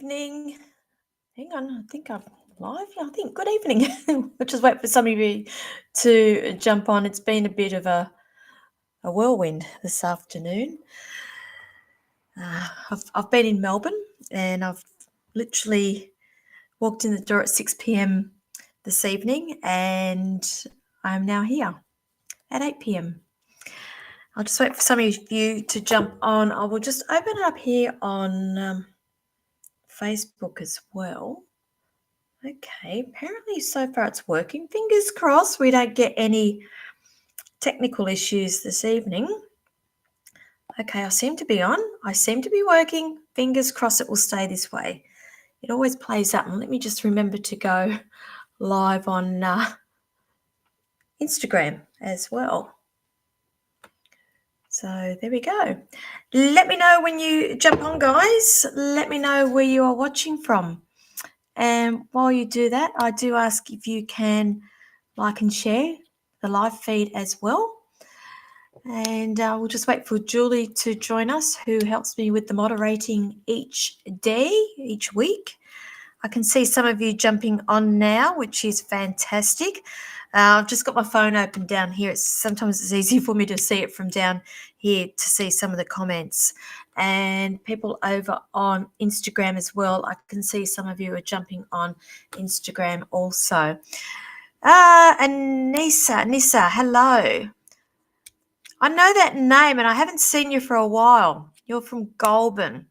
evening. Hang on, I think I'm live. Yeah, I think good evening. We'll just wait for some of you to jump on. It's been a bit of a whirlwind this afternoon. I've been in Melbourne and I've literally walked in the door at 6 p.m. this evening and I'm now here at 8 p.m. I'll just wait for some of you to jump on. I will just open it up here on Facebook as well. Okay, apparently so far it's working. Fingers crossed we don't get any technical issues this evening. Okay, I seem to be on. I seem to be working. Fingers crossed it will stay this way. It always plays up. And let me just remember to go live on Instagram as well. So there we go. Let me know when you jump on, guys. Let me know where you are watching from. And while you do that, I do ask if you can like and share the live feed as well. And we'll just wait for Julie to join us, who helps me with the moderating each day, each week. I can see some of you jumping on now, which is fantastic. I've just got my phone open down here. Sometimes it's easy for me to see it from down here to see some of the comments. And people over on Instagram as well. I can see some of you are jumping on Instagram also. Nissa, hello. I know that name and I haven't seen you for a while. You're from Goulburn.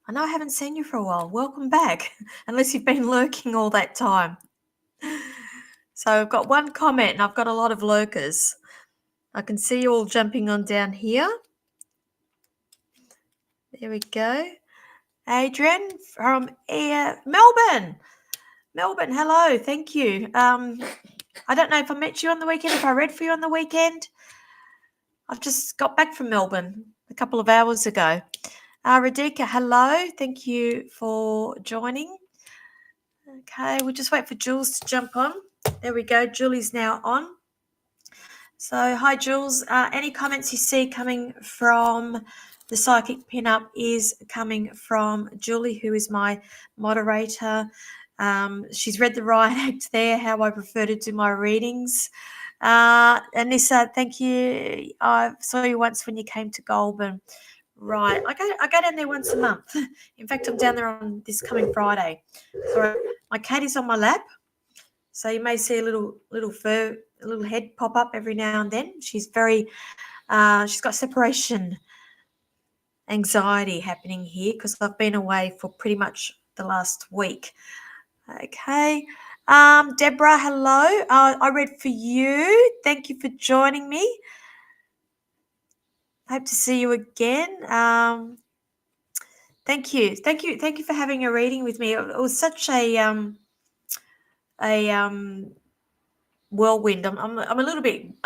I know I haven't seen you for a while. Welcome back, unless you've been lurking all that time. So I've got one comment and I've got a lot of lurkers. I can see you all jumping on down here. There we go. Adrian from Melbourne. Melbourne, hello. Thank you. I don't know if I met you on the weekend, if I read for you on the weekend. I've just got back from Melbourne a couple of hours ago. Radhika, hello. Thank you for joining. Okay, we'll just wait for Jules to jump on. There we go. Julie's now on. So, hi, Jules. Any comments you see coming from the Psychic Pinup is coming from Julie, who is my moderator. She's read the riot act there, how I prefer to do my readings. Anissa, thank you. I saw you once when you came to Goulburn. Right, I go down there once a month. In fact, I'm down there on this coming Friday. So my cat is on my lap, so you may see a little head pop up every now and then. She's she's got separation anxiety happening here because I've been away for pretty much the last week. Okay, Deborah, hello. I read for you. Thank you for joining me. Hope to see you again. Thank you for having a reading with me. It was such a whirlwind. I'm a little bit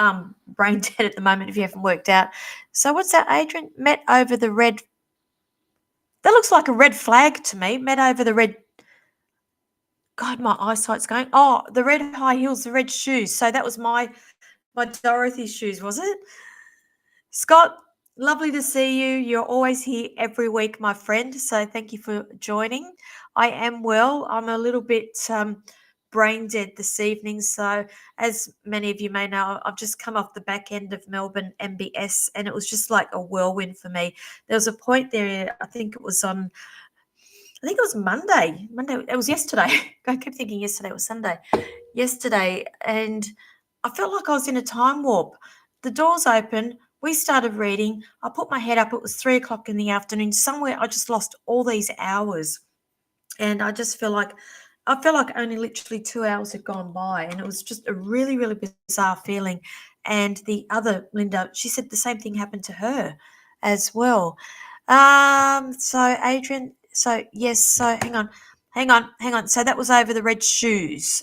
brain dead at the moment. If you haven't worked out, so what's that, Adrian? Met over the red. That looks like a red flag to me. Met over the red. God, my eyesight's going. Oh, the red high heels, the red shoes. So that was my Dorothy shoes, was it? Scott, lovely to see you. You're always here every week, my friend. So thank you for joining. I am well. I'm a little bit brain dead this evening. So as many of you may know, I've just come off the back end of Melbourne MBS and it was just like a whirlwind for me. There was a point there, I think it was Monday. It was yesterday. I kept thinking yesterday was Sunday. Yesterday. And I felt like I was in a time warp. The doors open. We started reading. I put my head up. It was 3 o'clock in the afternoon. Somewhere I just lost all these hours. And I just feel like only literally 2 hours had gone by. And it was just a really, really bizarre feeling. And the other Linda, she said the same thing happened to her as well. So Adrian, so yes, so hang on. So that was over the red shoes.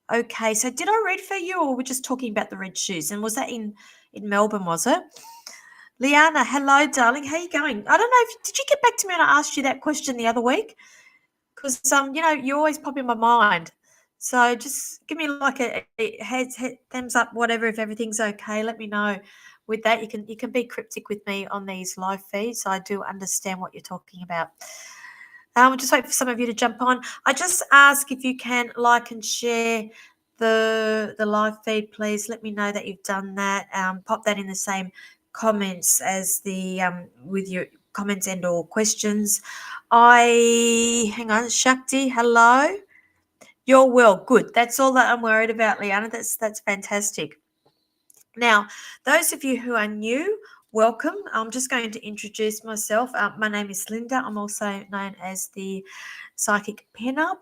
Okay, so did I read for you or we're just talking about the red shoes? And was that in Melbourne, was it? Liana, hello, darling. How you going? I don't know did you get back to me when I asked you that question the other week? Because you always pop in my mind. So just give me like a thumbs up, whatever, if everything's okay. Let me know with that, you can be cryptic with me on these live feeds. I do understand what you're talking about. We'll just wait for some of you to jump on. I just ask if you can like and share the live feed, please. Let me know that you've done that. Pop that in the same comments as the with your comments and or questions. Hang on, Shakti, hello. You're well, good. That's all that I'm worried about, Liana. That's fantastic. Now, those of you who are new, welcome. I'm just going to introduce myself. My name is Linda. I'm also known as the Psychic Pinup.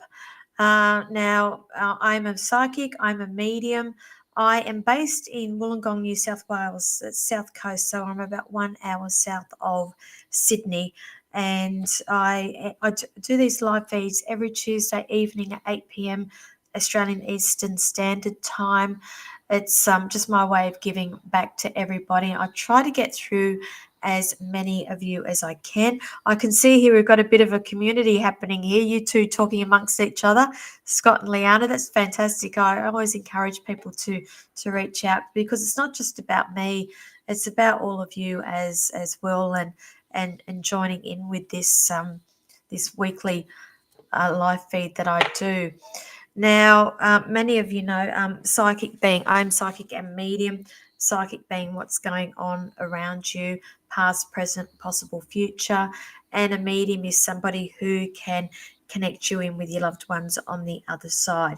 I'm a psychic. I'm a medium. I am based in Wollongong, New South Wales, South Coast. So I'm about 1 hour south of Sydney. And I do these live feeds every Tuesday evening at 8 p.m. Australian Eastern Standard Time. It's just my way of giving back to everybody. I try to get through as many of you as I can. I can see here we've got a bit of a community happening here. You two talking amongst each other, Scott and Liana. That's fantastic. I always encourage people to reach out because it's not just about me. It's about all of you as well, and joining in with this this weekly live feed that I do. Now, many of you know psychic being, I'm psychic and medium. Psychic being what's going on around you, past, present, possible future. And a medium is somebody who can connect you in with your loved ones on the other side.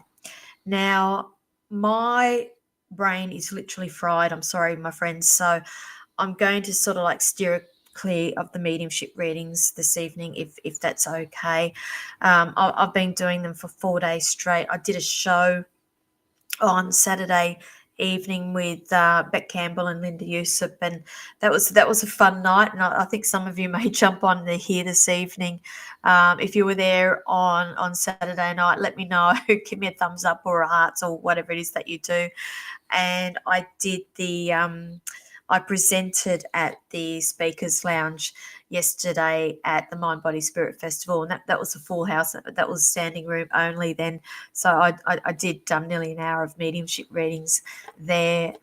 Now, my brain is literally fried. I'm sorry, my friends. So I'm going to sort of like steer clear of the mediumship readings this evening, if that's okay. I've been doing them for 4 days straight. I did a show on Saturday evening with Beck Campbell and Linda Yusuf, and that was a fun night. And I think some of you may jump on here this evening. If you were there on Saturday night, let me know. Give me a thumbs up or a hearts or whatever it is that you do. And I did the I presented at the Speakers Lounge yesterday at the Mind Body Spirit Festival, and that was a full house. That was standing room only then. So I did nearly an hour of mediumship readings there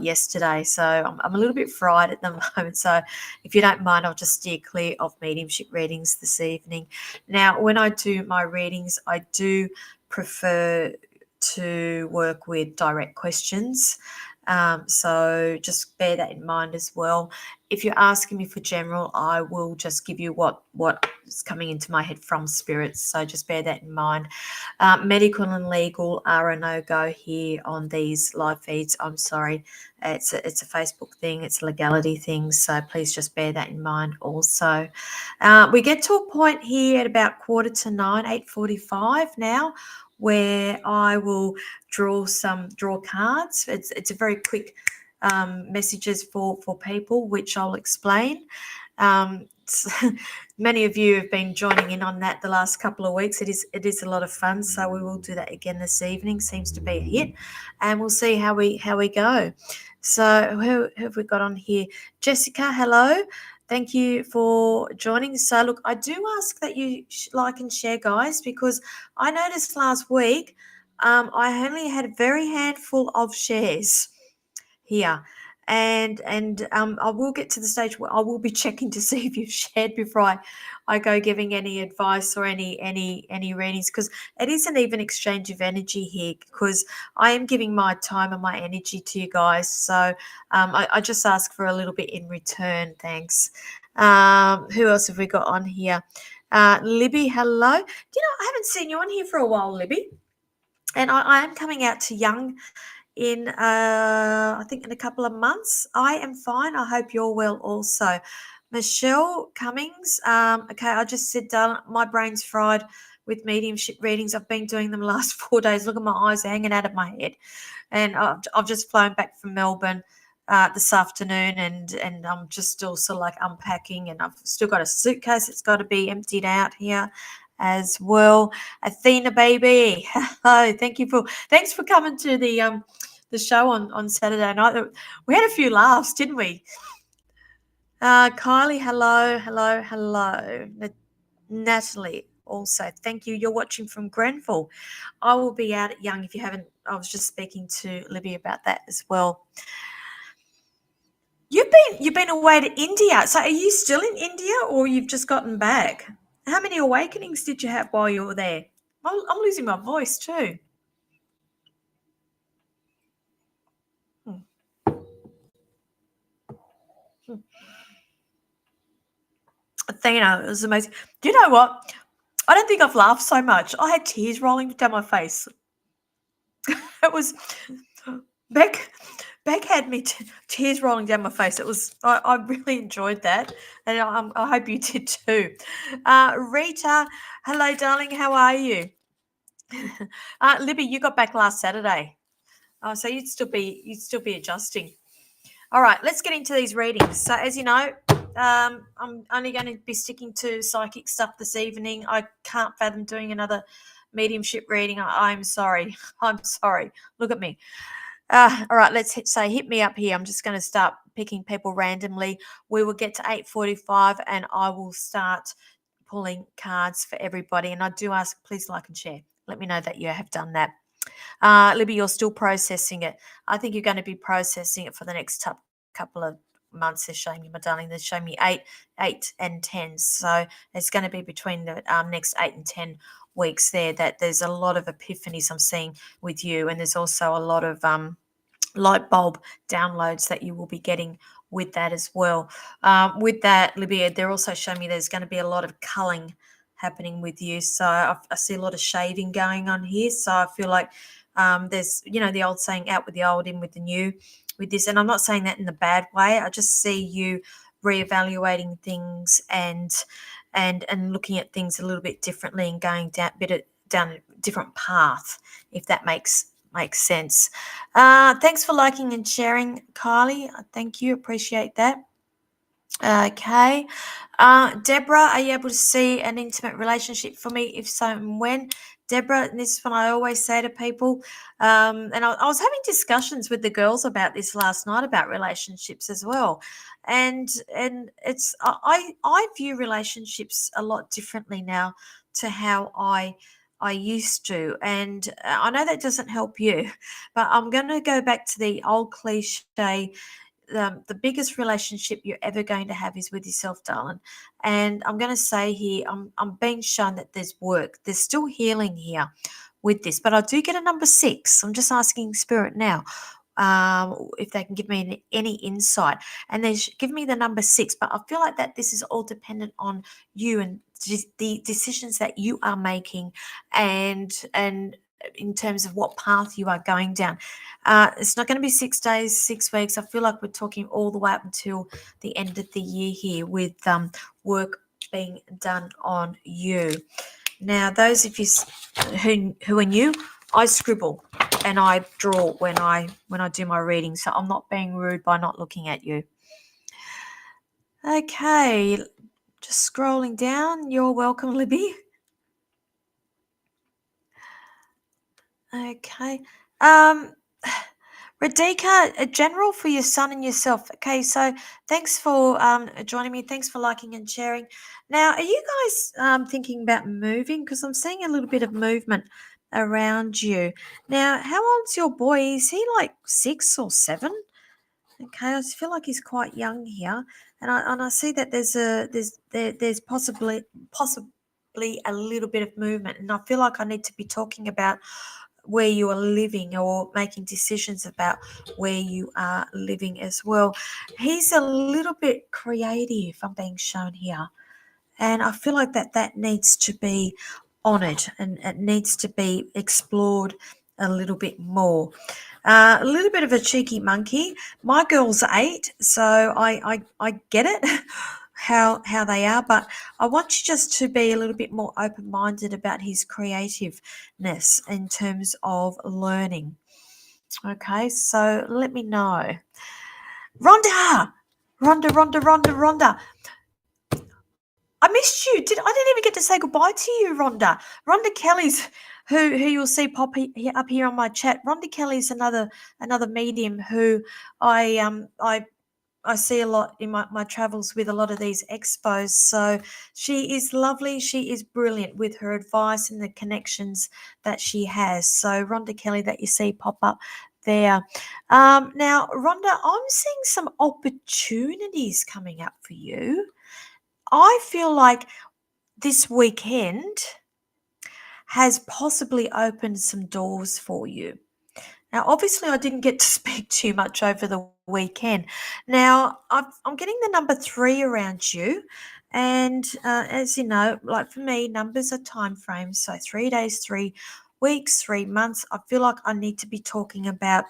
yesterday. So I'm a little bit fried at the moment. So if you don't mind, I'll just steer clear of mediumship readings this evening. Now, when I do my readings, I do prefer to work with direct questions. So just bear that in mind as well. If you're asking me for general, I will just give you what is coming into my head from spirits. So just bear that in mind. Medical and legal are a no-go here on these live feeds. I'm sorry. It's a Facebook thing. It's a legality thing. So please just bear that in mind also. We get to a point here at about 8:45, 8:45 now, where I will draw cards. It's a very quick messages for people, which I'll explain. Many of you have been joining in on that the last couple of weeks. It is a lot of fun, so we will do that again this evening. Seems to be a hit, and we'll see how we go. So who have we got on here? Jessica, hello. Thank you for joining. So look, I do ask that you like and share, guys, because I noticed last week I only had a very handful of shares here. And I will get to the stage where I will be checking to see if you've shared before I go giving any advice or any readings, because it is an even exchange of energy here, because I am giving my time and my energy to you guys. So I just ask for a little bit in return. Thanks. Who else have we got on here? Libby, hello. I haven't seen you on here for a while, Libby. And I am coming out to Young in I think in a couple of months. I am fine. I hope you're well also. Michelle Cummings. Okay, I just said my brain's fried with mediumship readings. I've been doing them the last 4 days. Look at my eyes hanging out of my head. And I've just flown back from Melbourne this afternoon, and I'm just still sort of like unpacking, and I've still got a suitcase that's got to be emptied out here as well. Athena baby, hello. Thanks for coming to the show on Saturday night. We had a few laughs, didn't we? Kylie, hello. Natalie, also, thank you. You're watching from Grenfell. I will be out at Young if you haven't. I was just speaking to Libby about that as well. You've been away to India. So are you still in India or you've just gotten back? How many awakenings did you have while you were there? I'm losing my voice too. Hmm. Athena, it was amazing. Do you know what? I don't think I've laughed so much. I had tears rolling down my face. It was Beck. Beck had me tears rolling down my face. It was. I really enjoyed that, and I hope you did too. Rita, hello, darling. How are you? Libby, you got back last Saturday. Oh, so you'd still be adjusting. All right, let's get into these readings. So, as you know, I'm only going to be sticking to psychic stuff this evening. I can't fathom doing another mediumship reading. I'm sorry. I'm sorry. Look at me. All right, let's say hit me up here. I'm just going to start picking people randomly. We will get to 8:45, and I will start pulling cards for everybody. And I do ask, please like and share. Let me know that you have done that. Libby, you're still processing it. I think you're going to be processing it for the next couple of months. They're showing me, my darling. They're showing me 8 and 10. So it's going to be between the next 8 and 10 weeks there that there's a lot of epiphanies I'm seeing with you. And there's also a lot of light bulb downloads that you will be getting with that as well. With that, Libya, they're also showing me there's going to be a lot of culling happening with you. So I see a lot of shaving going on here. So I feel like there's, the old saying, out with the old, in with the new with this. And I'm not saying that in a bad way. I just see you reevaluating things and looking at things a little bit differently and going down a different path, if that makes sense. Thanks for liking and sharing, Kylie. Thank you. Appreciate that. Okay. Deborah, are you able to see an intimate relationship for me? If so, and when? Deborah, and this is what I always say to people. And I was having discussions with the girls about this last night about relationships as well. And it's I view relationships a lot differently now to how I used to. And I know that doesn't help you, but I'm going to go back to the old cliche. The biggest relationship you're ever going to have is with yourself, darling. And I'm going to say here, I'm being shown that there's work. There's still healing here with this, but I do get a number 6. I'm just asking Spirit now if they can give me any insight. And they give me the number 6, but I feel like that this is all dependent on you and the decisions that you are making, and in terms of what path you are going down. It's not going to be 6 days, 6 weeks. I feel like we're talking all the way up until the end of the year here with work being done on you. Now, those of you who are new, I scribble and I draw when I do my reading, so I'm not being rude by not looking at you. Okay, just scrolling down. You're welcome, Libby. Okay. Radhika, a general for your son and yourself. Okay, so thanks for joining me. Thanks for liking and sharing. Now, are you guys thinking about moving? Because I'm seeing a little bit of movement around you. Now, how old's your boy? Is he like 6 or 7? Okay, I just feel like he's quite young here, and I see that there's possibly a little bit of movement, and I feel like I need to be talking about where you are living or making decisions about where you are living as well. He's a little bit creative, I'm being shown here. And I feel like that needs to be honoured and it needs to be explored a little bit more. A little bit of a cheeky monkey. My girl's 8, so I get it how they are, but I want you just to be a little bit more open-minded about his creativeness in terms of learning. Okay, so let me know. Rhonda, Rhonda. I missed you. I didn't even get to say goodbye to you, Rhonda. Rhonda Kelly's who you'll see pop up here on my chat. Rhonda Kelly's another medium who I see a lot in my travels with a lot of these expos. So she is lovely. She is brilliant with her advice and the connections that she has. So Rhonda Kelly that you see pop up there. Now, Rhonda, I'm seeing some opportunities coming up for you. I feel like this weekend has possibly opened some doors for you. Now, obviously, I didn't get to speak too much over the weekend. Now, I'm getting the number 3 around you. And as you know, like for me, numbers are time frames. So 3 days, 3 weeks, 3 months. I feel like I need to be talking about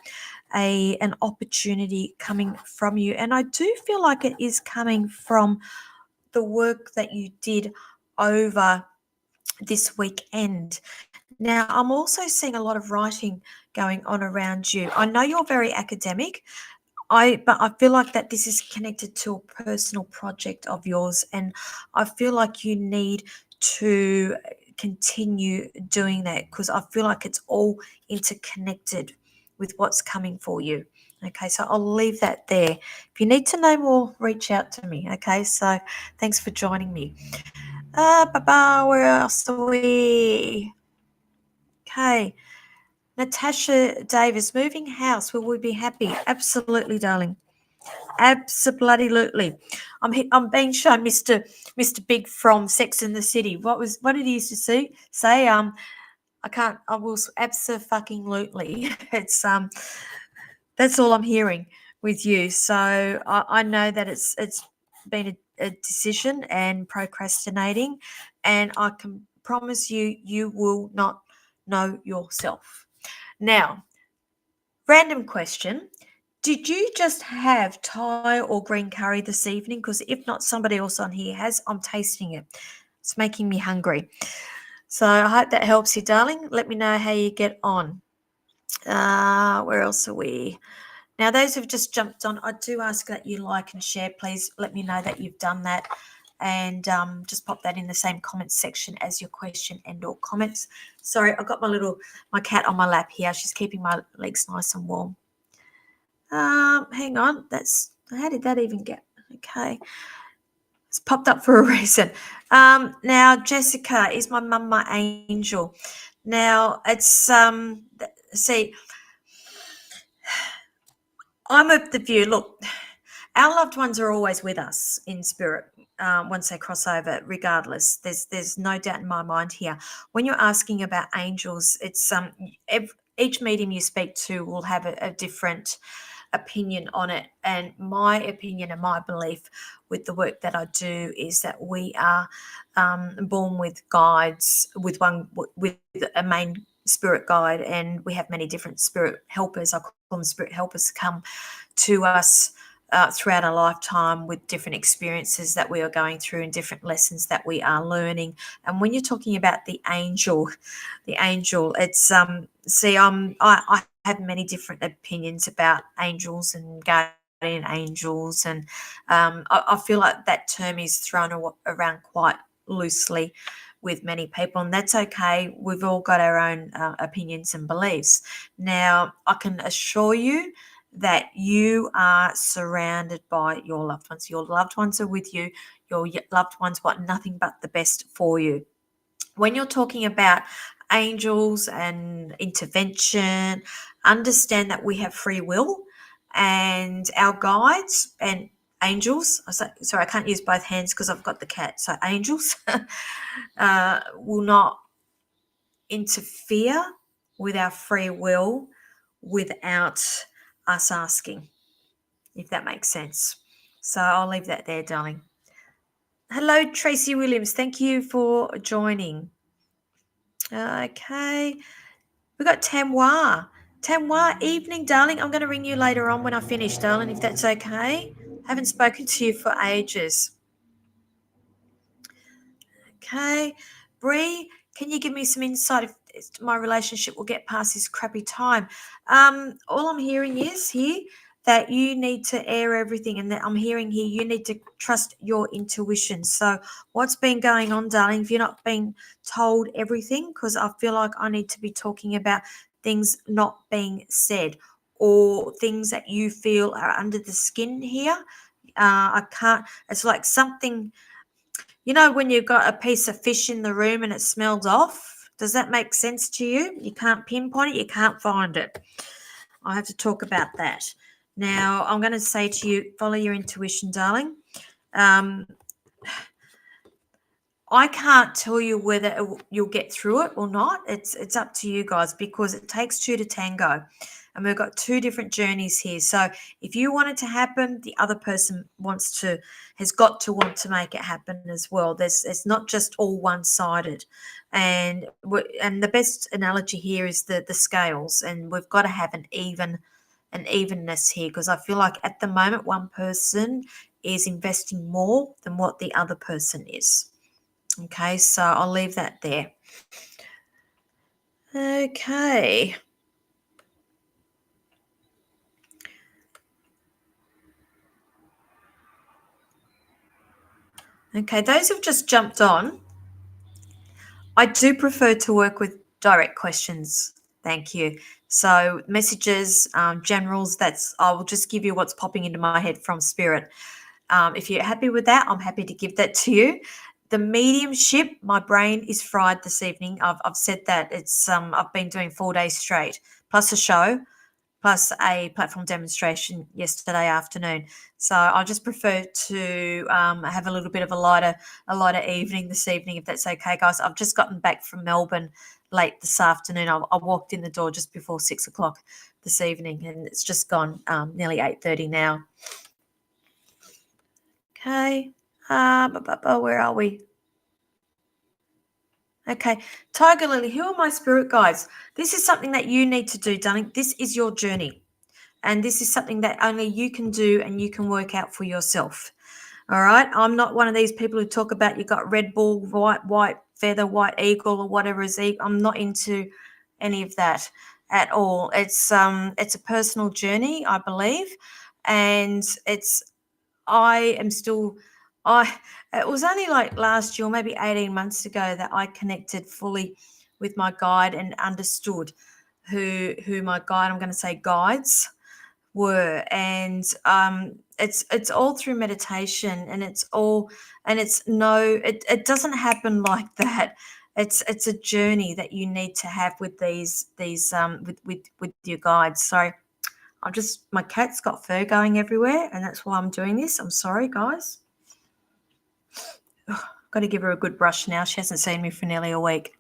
an opportunity coming from you. And I do feel like it is coming from the work that you did over this weekend. Now, I'm also seeing a lot of writing going on around you. I know you're very academic, but I feel like that this is connected to a personal project of yours, and I feel like you need to continue doing that because I feel like it's all interconnected with what's coming for you. Okay, so I'll leave that there. If you need to know more, reach out to me. Okay, so thanks for joining me. Baba, where else are we? Okay. Natasha Davis, moving house. Will we be happy? Absolutely, darling. Absolutely. I'm being shown Mr. Big from Sex and the City. What did he used to say? I can't. I will absolutely. It's that's all I'm hearing with you. So I know that it's been a decision and procrastinating, and I can promise you will not know yourself. Now, random question. Did you just have Thai or green curry this evening? Because if not, somebody else on here has. I'm tasting it. It's making me hungry. So I hope that helps you, darling. Let me know how you get on. Where else are we? Now, those who've just jumped on, I do ask that you like and share. Please let me know that you've done that. And just pop that in the same comments section as your question and or comments. Sorry, I've got my cat on my lap here. She's keeping my legs nice and warm. Hang on. How did that even get? Okay. It's popped up for a reason. Now, Jessica, is my mum my angel? Now, it's see, I'm of the view, look, our loved ones are always with us in spirit once they cross over, regardless. There's no doubt in my mind here. When you're asking about angels, it's each medium you speak to will have a different opinion on it. And my opinion and my belief with the work that I do is that we are born with guides, with a main spirit guide, and we have many different spirit helpers. I call them spirit helpers, come to us throughout our lifetime with different experiences that we are going through and different lessons that we are learning. And when you're talking about the angel, it's I have many different opinions about angels and guardian angels, and I feel like that term is thrown around quite loosely with many people, and that's okay. We've all got our own opinions and beliefs. Now, I can assure you that you are surrounded by your loved ones. Your loved ones are with you. Your loved ones want nothing but the best for you. When you're talking about angels and intervention, understand that we have free will, and our guides and angels, sorry, I can't use both hands because I've got the cat. So angels will not interfere with our free will without us asking, if that makes sense. So I'll leave that there, darling. Hello, Tracy Williams. Thank you for joining. Okay. We've got Tamwa. Tamwa, evening, darling. I'm going to ring you later on when I finish, darling, if that's okay. Haven't spoken to you for ages. Okay. Bree, can you give me some insight if my relationship will get past this crappy time? All I'm hearing is here that you need to air everything, and that I'm hearing here you need to trust your intuition. So what's been going on, darling? If you're not being told everything, because I feel like I need to be talking about things not being said or things that you feel are under the skin here. I can't, it's like something, you know, when you've got a piece of fish in the room and it smells off. Does that make sense to you? You can't pinpoint it. You can't find it. I'll have to talk about that. Now, I'm going to say to you, follow your intuition, darling. I can't tell you whether you'll get through it or not. It's up to you guys, because it takes two to tango, and we've got two different journeys here. So if you want it to happen, the other person has got to want to make it happen as well. It's not just all one sided, and the best analogy here is the scales, and we've got to have an evenness here, because I feel like at the moment one person is investing more than what the other person is. Okay, so I'll leave that there. Okay. Okay, those who've just jumped on, I do prefer to work with direct questions. Thank you. So messages, generals, I will just give you what's popping into my head from spirit. If you're happy with that, I'm happy to give that to you. The mediumship, my brain is fried this evening. I've said that. I've been doing 4 days straight, plus a show, plus a platform demonstration yesterday afternoon. So I just prefer to have a little bit of a lighter evening this evening, if that's okay, guys. I've just gotten back from Melbourne late this afternoon. I walked in the door just before 6 o'clock this evening, and it's just gone nearly 8:30 now. Okay, where are we? Okay, Tiger Lily, who are my spirit guides? This is something that you need to do, darling. This is your journey, and this is something that only you can do and you can work out for yourself. All right, I'm not one of these people who talk about you got Red Bull, white feather, white eagle, or whatever is eagle. I'm not into any of that at all. It's a personal journey, I believe, and I am still I it was only like last year, maybe 18 months ago, that I connected fully with my guide and understood who my guide, I'm going to say guides, were. And it's all through meditation, and it doesn't happen like that. It's a journey that you need to have with these with your guides. So my cat's got fur going everywhere, and that's why I'm doing this. I'm sorry, guys. Got to give her a good brush now. She hasn't seen me for nearly a week.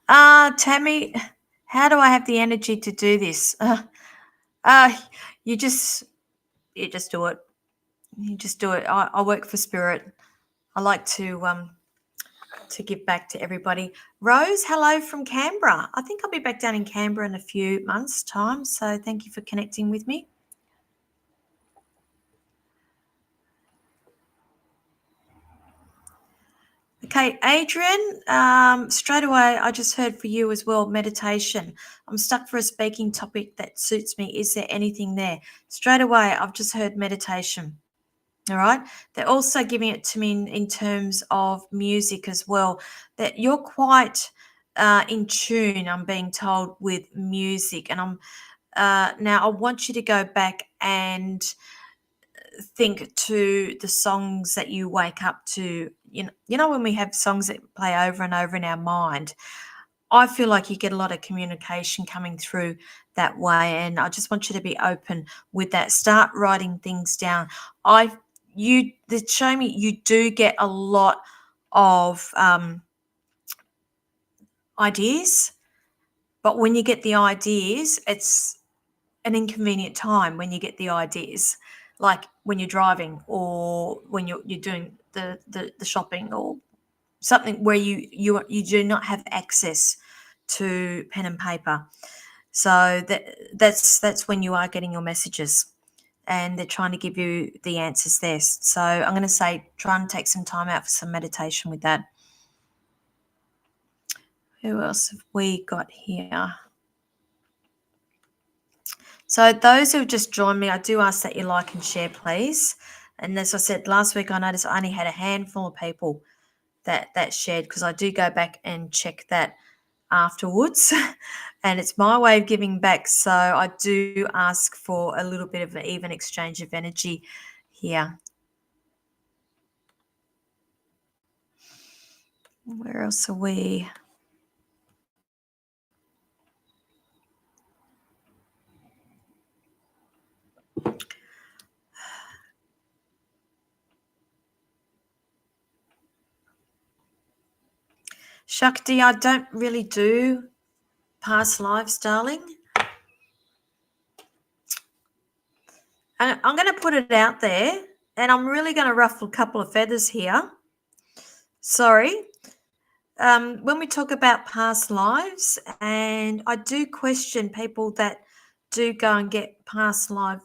Tammy, how do I have the energy to do this? You just do it. You just do it. I work for spirit. I like to give back to everybody. Rose, hello from Canberra. I think I'll be back down in Canberra in a few months' time. So thank you for connecting with me. Okay, Adrian, straight away, I just heard for you as well, meditation. I'm stuck for a speaking topic that suits me. Is there anything there? Straight away, I've just heard meditation. All right. They're also giving it to me in terms of music as well, that you're quite in tune, I'm being told, with music. And now I want you to go back and think to the songs that you wake up to. You know when we have songs that play over and over in our mind, I feel like you get a lot of communication coming through that way, and I just want you to be open with that. Start writing things down. That show me you do get a lot of ideas, but when you get the ideas, it's an inconvenient time when you get the ideas, like when you're driving or when you're doing the shopping or something where you do not have access to pen and paper. So that's when you are getting your messages, and they're trying to give you the answers there. So I'm going to say try and take some time out for some meditation with that. Who else have we got here? So those who've just joined me, I do ask that you like and share, please. And as I said last week, I noticed I only had a handful of people that shared, because I do go back and check that afterwards. And it's my way of giving back. So I do ask for a little bit of an even exchange of energy here. Where else are we? Shakti, I don't really do past lives, darling. And I'm going to put it out there, and I'm really going to ruffle a couple of feathers here. Sorry. When we talk about past lives, and I do question people that do go and get past life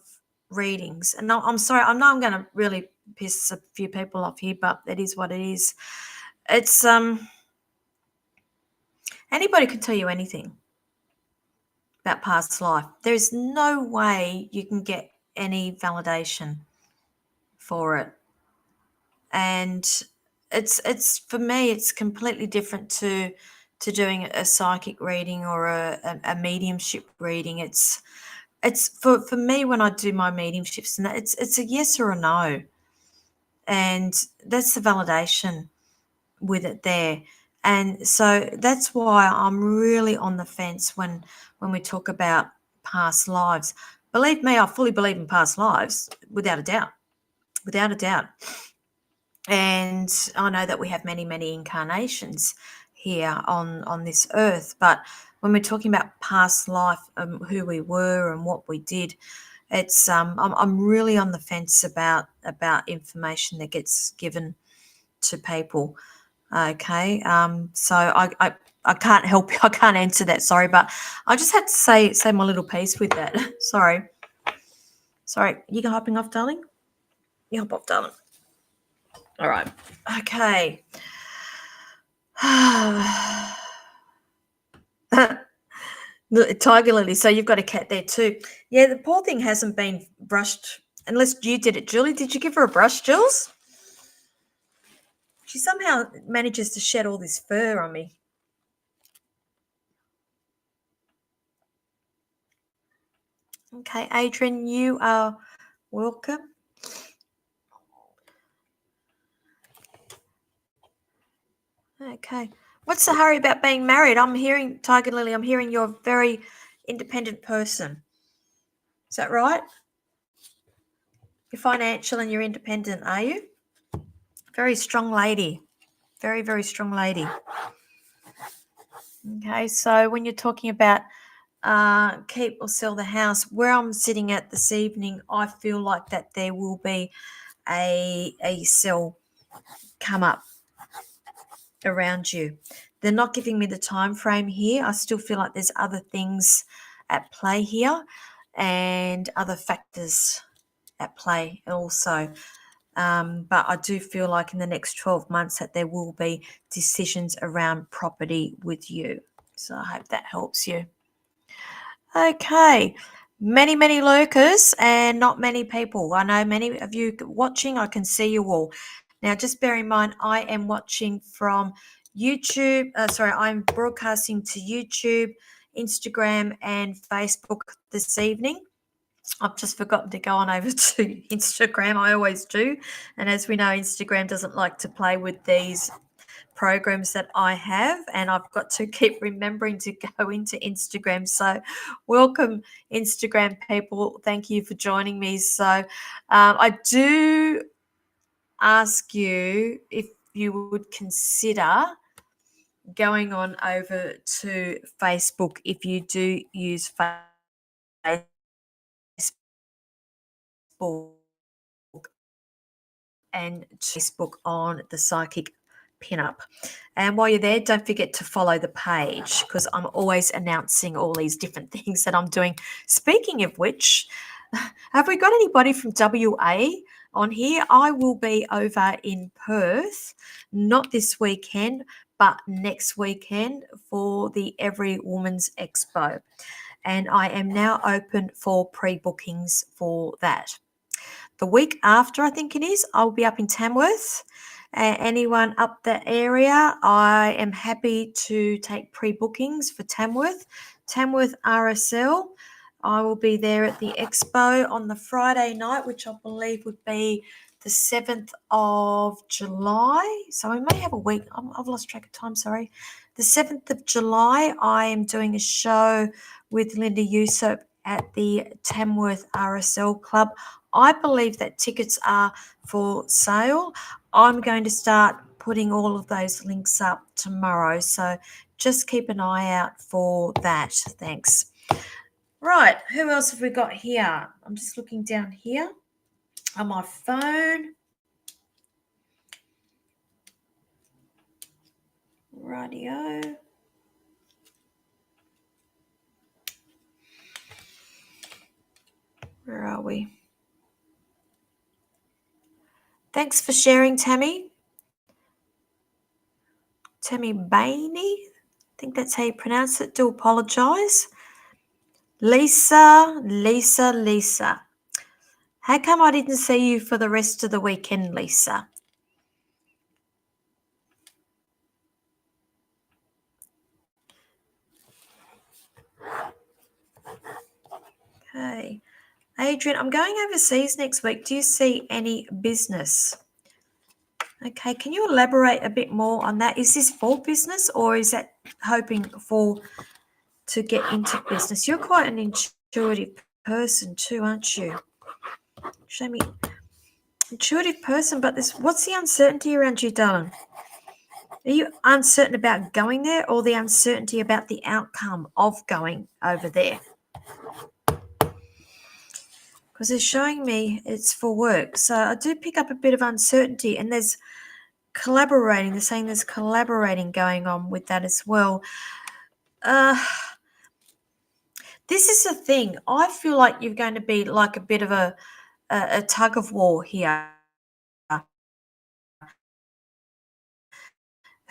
readings. And I'm sorry, I know I'm going to really piss a few people off here, but it is what it is. It's anybody can tell you anything about past life. There's no way you can get any validation for it. And it's for me, it's completely different to doing a psychic reading or a mediumship reading. It's for me, when I do my mediumships, and it's a yes or a no, and that's the validation with it there. And so that's why I'm really on the fence when we talk about past lives. Believe me, I fully believe in past lives, without a doubt. Without a doubt. And I know that we have many, many incarnations here on this earth, but when we're talking about past life, who we were and what we did, it's I'm really on the fence about information that gets given to people. Okay, so I can't help you. I can't answer that. Sorry, but I just had to say my little piece with that. Sorry. You hopping off, darling? You hop off, darling. All right. Okay. Tiger Lily. So you've got a cat there too. Yeah, the poor thing hasn't been brushed unless you did it, Julie. Did you give her a brush, Jules? She somehow manages to shed all this fur on me. Okay, Adrian, you are welcome. Okay. What's the hurry about being married? I'm hearing, Tiger Lily, I'm hearing you're a very independent person. Is that right? You're financial and you're independent, are you? Very strong lady. Very, very strong lady. Okay, so when you're talking about keep or sell the house, where I'm sitting at this evening, I feel like that there will be a sell come up around you. They're not giving me the time frame here. I still feel like there's other things at play here and other factors at play also. But I do feel like in the next 12 months that there will be decisions around property with you. So I hope that helps you. Okay. Many, many lurkers and not many people. I know many of you watching. I can see you all. Now, just bear in mind, I am watching from YouTube. I'm broadcasting to YouTube, Instagram, and Facebook this evening. I've just forgotten to go on over to Instagram. I always do. And as we know, Instagram doesn't like to play with these programs that I have, and I've got to keep remembering to go into Instagram. So welcome, Instagram people. Thank you for joining me. So I do ask you if you would consider going on over to Facebook if you do use Facebook and Facebook on the Psychic Pinup. And while you're there, don't forget to follow the page because I'm always announcing all these different things that I'm doing. Speaking of which, have we got anybody from WA on here? I will be over in Perth, not this weekend, but next weekend for the Every Woman's Expo. And I am now open for pre-bookings for that. The week after, I think it is, I'll be up in Tamworth. Anyone up that area, I am happy to take pre-bookings for Tamworth. Tamworth RSL, I will be there at the expo on the Friday night, which I believe would be the 7th of July. So we may have a week. I've lost track of time, sorry. The 7th of July, I am doing a show with Linda Usop at the Tamworth RSL Club. I believe that tickets are for sale. I'm going to start putting all of those links up tomorrow. So just keep an eye out for that. Thanks. Right, who else have we got here? I'm just looking down here on my phone. Rightio. Where are we? Thanks for sharing, Tammy. Tammy Bainey. I think that's how you pronounce it. Do apologise. Lisa. How come I didn't see you for the rest of the weekend, Lisa? Okay. Adrian, I'm going overseas next week. Do you see any business? Okay, can you elaborate a bit more on that? Is this for business or is that hoping to get into business? You're quite an intuitive person too, aren't you? Show me. Intuitive person, but what's the uncertainty around you, darling? Are you uncertain about going there or the uncertainty about the outcome of going over there? Because they're showing me it's for work. So I do pick up a bit of uncertainty, and there's collaborating. They're saying there's collaborating going on with that as well. This is the thing. I feel like you're going to be like a bit of a tug of war here.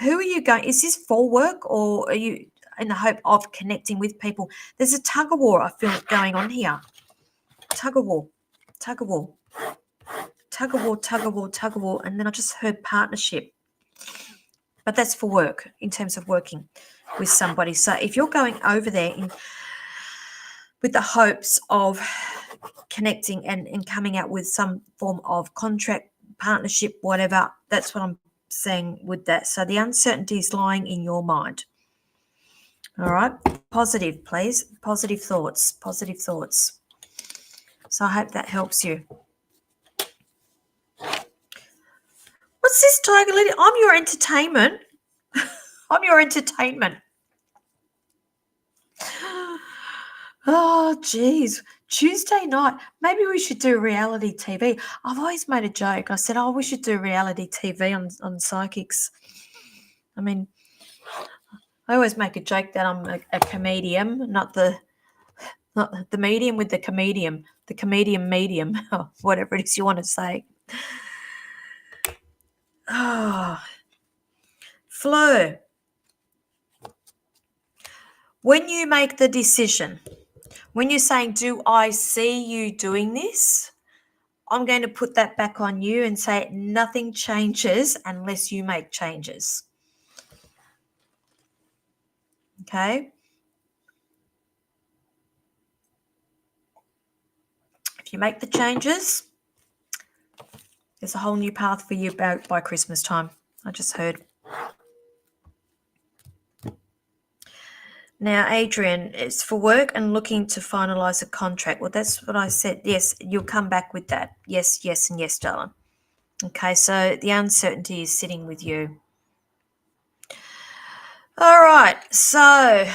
Who are you going? Is this for work or are you in the hope of connecting with people? There's a tug of war I feel going on here. Tug of war. And then I just heard partnership. But that's for work, in terms of working with somebody. So if you're going over there with the hopes of connecting and coming out with some form of contract, partnership, whatever, that's what I'm saying with that. So the uncertainty is lying in your mind. All right. Positive, please. Positive thoughts. So I hope that helps you. What's this, Tiger Lady? I'm your entertainment. Oh, geez. Tuesday night. Maybe we should do reality TV. I've always made a joke. I said, we should do reality TV on psychics. I mean, I always make a joke that I'm a comedian, not the medium with the comedian, the comedian medium, or whatever it is you want to say. Oh, Flo, when you make the decision, when you're saying, do I see you doing this? I'm going to put that back on you and say nothing changes unless you make changes. Okay? If you make the changes, there's a whole new path for you by Christmas time. I just heard. Now, Adrian, it's for work and looking to finalise a contract. Well, that's what I said. Yes, you'll come back with that. Yes, and yes, darling. Okay, so the uncertainty is sitting with you. All right, so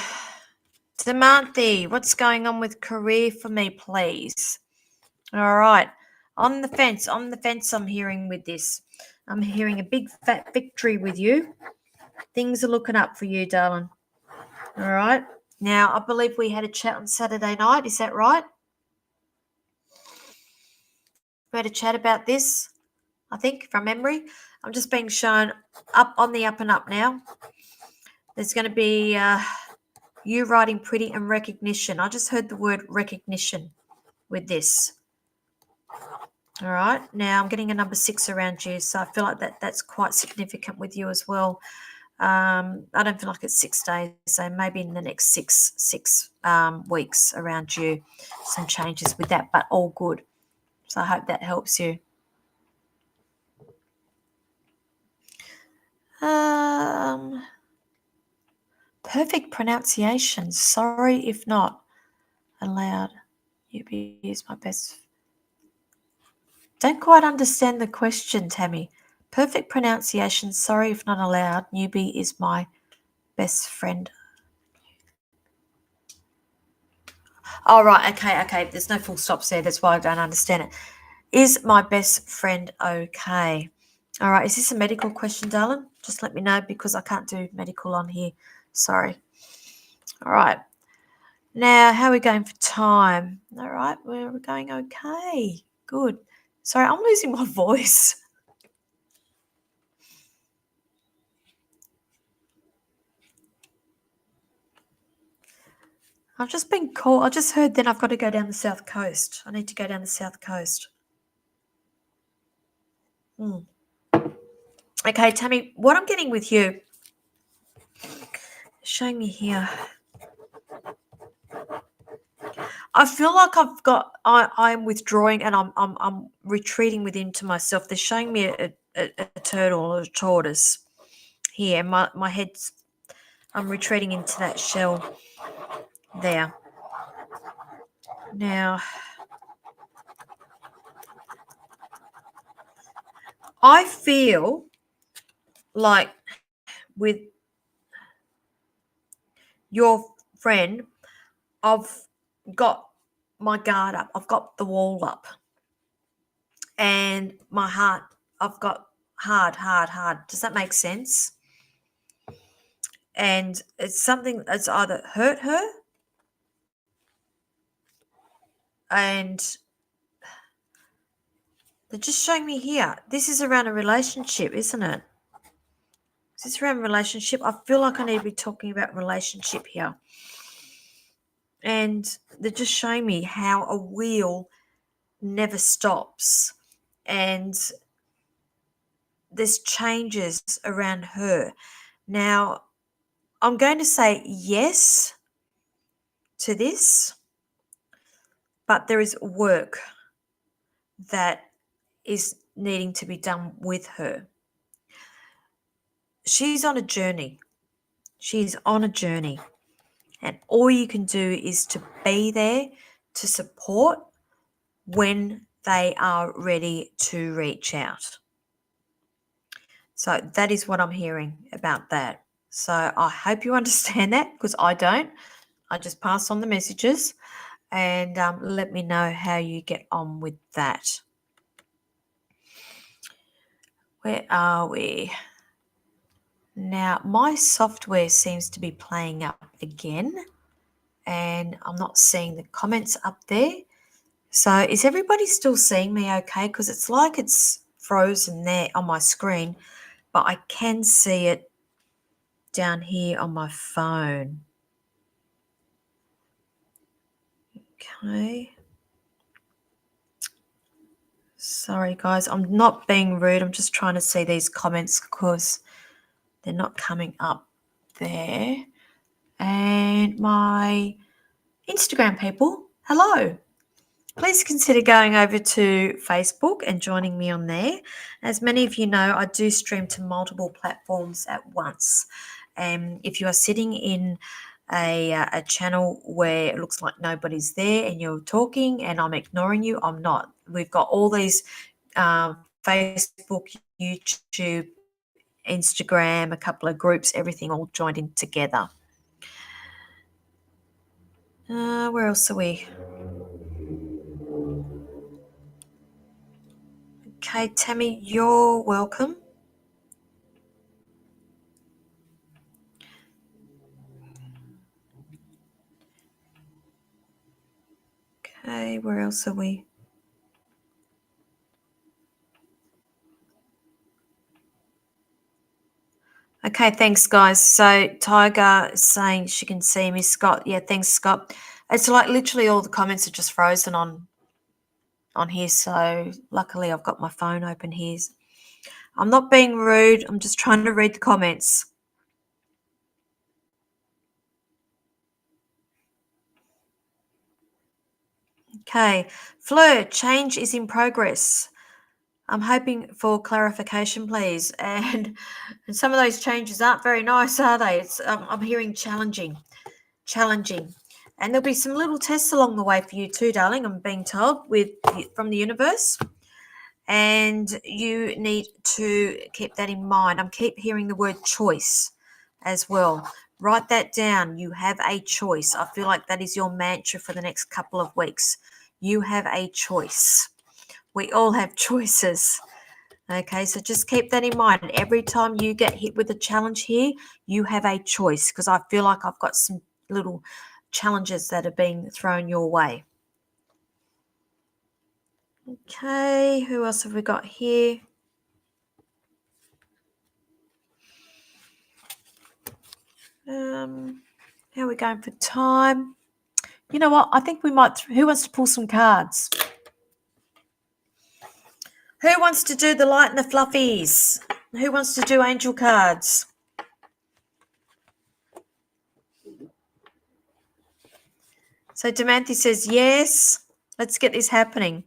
Damanthi, what's going on with career for me, please? All right, on the fence, I'm hearing with this. I'm hearing a big fat victory with you. Things are looking up for you, darling. All right. Now, I believe we had a chat on Saturday night. Is that right? We had a chat about this, I think, from memory. I'm just being shown up on the up and up now. There's going to be you writing pretty and recognition. I just heard the word recognition with this. All right. Now, I'm getting a number 6 around you, so I feel like that's quite significant with you as well. I don't feel like it's 6 days, so maybe in the next six weeks around you, some changes with that, but all good. So I hope that helps you. Perfect pronunciation. Sorry if not allowed. UB is my best. Don't quite understand the question, Tammy. Perfect pronunciation. Sorry if not allowed. Newbie is my best friend. Oh, right. Okay. There's no full stops there. That's why I don't understand it. Is my best friend okay? All right. Is this a medical question, darling? Just let me know because I can't do medical on here. Sorry. All right. Now, how are we going for time? All right. We're going okay. Good. Sorry, I'm losing my voice. I've just been called. I just heard then I've got to go down the south coast. I need to go down the south coast. Okay, Tammy, what I'm getting with you, showing me here. I feel like I'm withdrawing and I'm retreating within to myself. They're showing me a turtle or a tortoise here. My head's, I'm retreating into that shell there. Now, I feel like with your friend, I've got my guard up. I've got the wall up. And my heart, I've got hard. Does that make sense? And it's something that's either hurt her and they're just showing me here. This is around a relationship, isn't it? Is this around a relationship? I feel like I need to be talking about relationship here. And they're just showing me how a wheel never stops. And there's changes around her. Now, I'm going to say yes to this, but there is work that is needing to be done with her. She's on a journey. She's on a journey. And all you can do is to be there to support when they are ready to reach out. So that is what I'm hearing about that. So I hope you understand that because I don't. I just pass on the messages and let me know how you get on with that. Where are we? Now, my software seems to be playing up again and I'm not seeing the comments up there. So is everybody still seeing me okay? Because it's like it's frozen there on my screen, but I can see it down here on my phone. Okay. Sorry, guys. I'm not being rude. I'm just trying to see these comments because they're not coming up there. And my Instagram people, hello. Please consider going over to Facebook and joining me on there. As many of you know, I do stream to multiple platforms at once. If you are sitting in a channel where it looks like nobody's there and you're talking and I'm ignoring you, I'm not. We've got all these Facebook, YouTube, Instagram, a couple of groups, everything all joined in together. Where else are we? Okay, Tammy, you're welcome. Okay, where else are we? Okay, thanks, guys. So Tiger is saying she can see me, Scott. Yeah, thanks, Scott. It's like literally all the comments are just frozen on here. So luckily I've got my phone open here. I'm not being rude. I'm just trying to read the comments. Okay, Fleur, change is in progress. I'm hoping for clarification, please. And some of those changes aren't very nice, are they? It's I'm hearing challenging. And there'll be some little tests along the way for you too, darling, I'm being told, from the universe. And you need to keep that in mind. I keep hearing the word choice as well. Write that down. You have a choice. I feel like that is your mantra for the next couple of weeks. You have a choice. We all have choices. Okay, so just keep that in mind. Every time you get hit with a challenge here, you have a choice, because I feel like I've got some little challenges that are being thrown your way. Okay, who else have we got here? How are we going for time? You know what? I think we might. Who wants to pull some cards? Who wants to do the light and the fluffies? Who wants to do angel cards? So Demanthe says yes. Let's get this happening.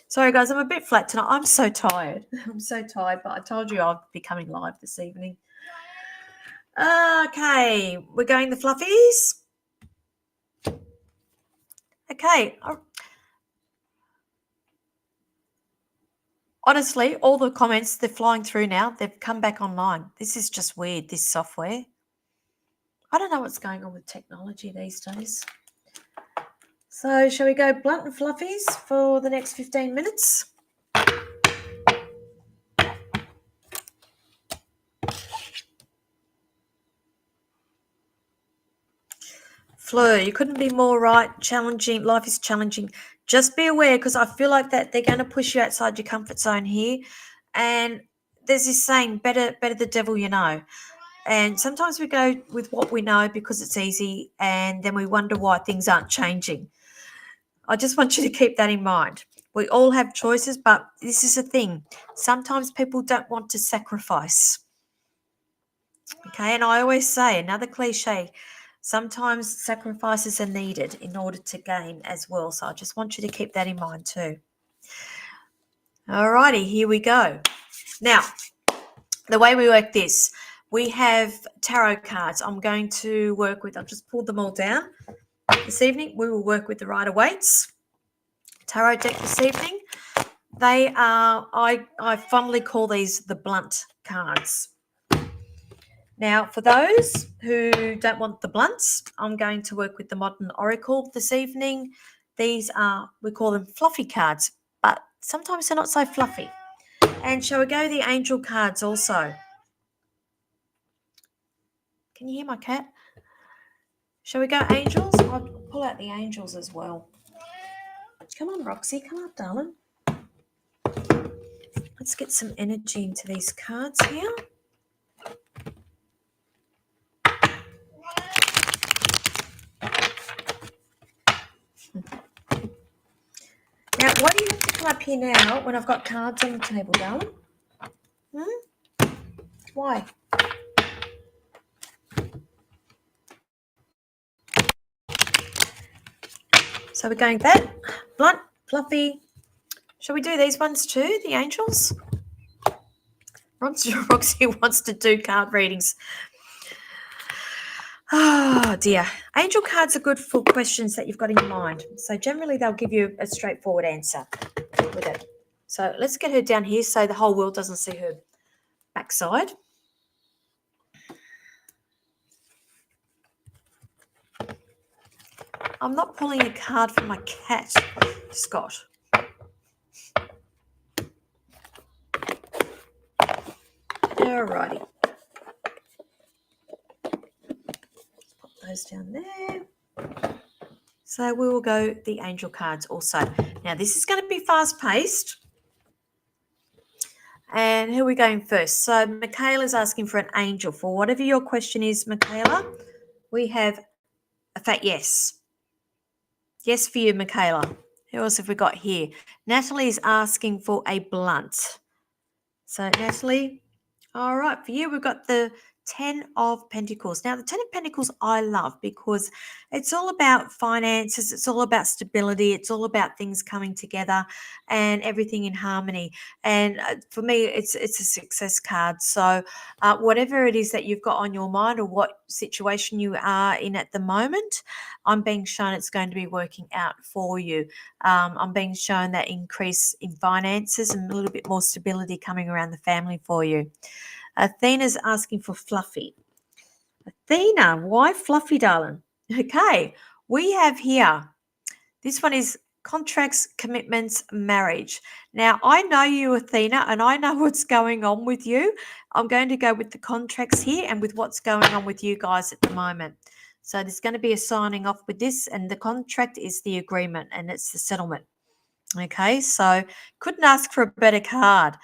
Sorry, guys, I'm a bit flat tonight. I'm so tired. I'm so tired, but I told you I'll be coming live this evening. Okay, we're going the fluffies. Okay. Honestly, all the comments, they're flying through now. They've come back online. This is just weird, this software. I don't know what's going on with technology these days. So shall we go blunt and fluffies for the next 15 minutes? Fleur, you couldn't be more right. Challenging. Life is challenging. Just be aware, because I feel like that they're going to push you outside your comfort zone here. And there's this saying, better the devil you know. And sometimes we go with what we know because it's easy, and then we wonder why things aren't changing. I just want you to keep that in mind. We all have choices, but this is a thing. Sometimes people don't want to sacrifice. Okay, and I always say, another cliche, sometimes sacrifices are needed in order to gain as well. So I just want you to keep that in mind too. All righty, here we go. Now, the way we work this, we have tarot cards. I'm going to work with, I've just pulled them all down. This evening, we will work with the Rider-Waite's tarot deck this evening. They are, I fondly call these the blunt cards. Now, for those who don't want the blunts, I'm going to work with the Modern Oracle this evening. These are, we call them fluffy cards, but sometimes they're not so fluffy. And shall we go the angel cards also? Can you hear my cat? Shall we go angels? I'll pull out the angels as well. Come on, Roxy. Come up, darling. Let's get some energy into these cards here. Now, why do you have to come up here now when I've got cards on the table, darling? Why? So we're going that, blunt, fluffy. Shall we do these ones too, the angels? Roxy wants to do card readings. Oh, dear. Angel cards are good for questions that you've got in your mind. So generally they'll give you a straightforward answer with it. So let's get her down here so the whole world doesn't see her backside. I'm not pulling a card for my cat, Scott. Alrighty. Put those down there. So we will go the angel cards also. Now this is going to be fast-paced. And who are we going first? So Michaela's asking for an angel. For whatever your question is, Michaela, we have a fat yes. Yes for you, Michaela. Who else have we got here? Natalie is asking for a blunt. So Natalie, all right, for you, we've got the Ten of Pentacles. Now, the Ten of Pentacles I love because it's all about finances. It's all about stability. It's all about things coming together and everything in harmony. And for me, it's a success card. So whatever it is that you've got on your mind or what situation you are in at the moment, I'm being shown it's going to be working out for you. I'm being shown that increase in finances and a little bit more stability coming around the family for you. Athena's asking for Fluffy. Athena, why Fluffy, darling? Okay, we have here, this one is contracts, commitments, marriage. Now, I know you, Athena, and I know what's going on with you. I'm going to go with the contracts here and with what's going on with you guys at the moment. So there's going to be a signing off with this, and the contract is the agreement and it's the settlement. Okay, so couldn't ask for a better card.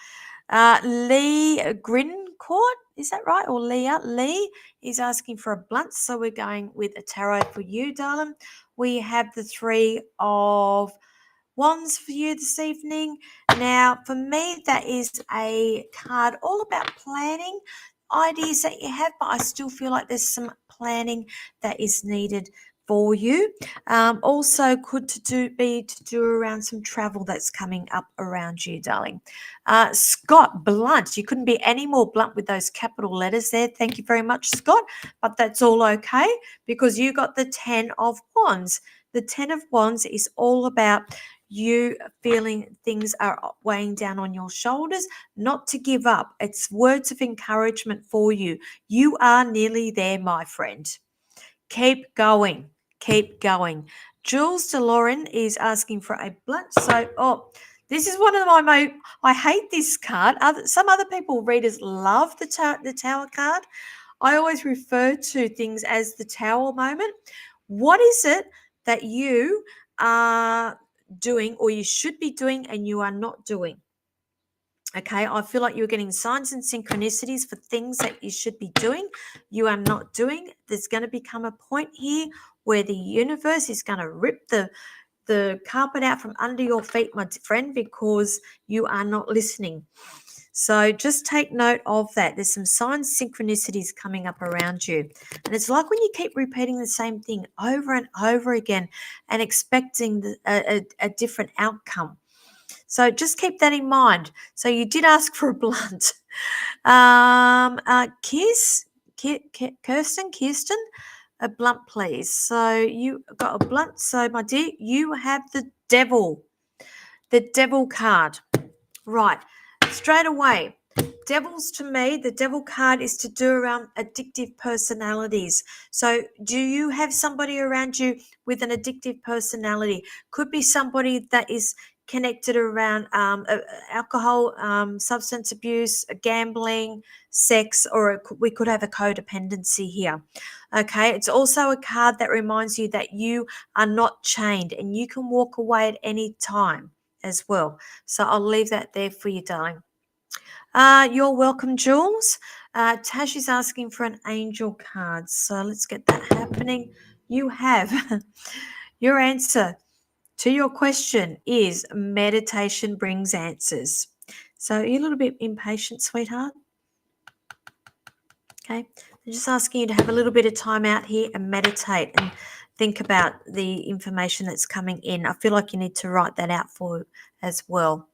Lee Grincourt, is that right? Or Leah? Lee is asking for a blunt, so we're going with a tarot for you, darling. We have the Three of Wands for you this evening. Now, for me, that is a card all about planning, ideas that you have, but I still feel like there's some planning that is needed for you. Also could be to do around some travel that's coming up around you, darling. Scott, blunt. You couldn't be any more blunt with those capital letters there. Thank you very much, Scott. But that's all okay because you got the 10 of Wands. The 10 of Wands is all about you feeling things are weighing down on your shoulders, not to give up. It's words of encouragement for you. You are nearly there, my friend. Keep going. Keep going. Jules DeLauren is asking for a blunt. So, this is one of I hate this card. Some other readers love the Tower card. I always refer to things as the Tower moment. What is it that you are doing or you should be doing and you are not doing? Okay, I feel like you're getting signs and synchronicities for things that you should be doing, you are not doing. There's going to become a point here where the universe is going to rip the carpet out from under your feet, my friend, because you are not listening. So just take note of that. There's some signs, synchronicities coming up around you. And it's like when you keep repeating the same thing over and over again and expecting a different outcome. So just keep that in mind. So you did ask for a blunt. Kirsten, a blunt, please. So you got a blunt. So, my dear, you have the Devil card. Right, straight away. Devils, to me, the Devil card is to do around addictive personalities. So do you have somebody around you with an addictive personality? Could be somebody that is connected around alcohol, substance abuse, gambling, sex, or we could have a codependency here. Okay, it's also a card that reminds you that you are not chained and you can walk away at any time as well. So I'll leave that there for you, darling. You're welcome, Jules. Tash is asking for an angel card. So let's get that happening. You have your answer to your question is meditation brings answers. So you're a little bit impatient, sweetheart. Okay. I'm just asking you to have a little bit of time out here and meditate and think about the information that's coming in. I feel like you need to write that out for as well.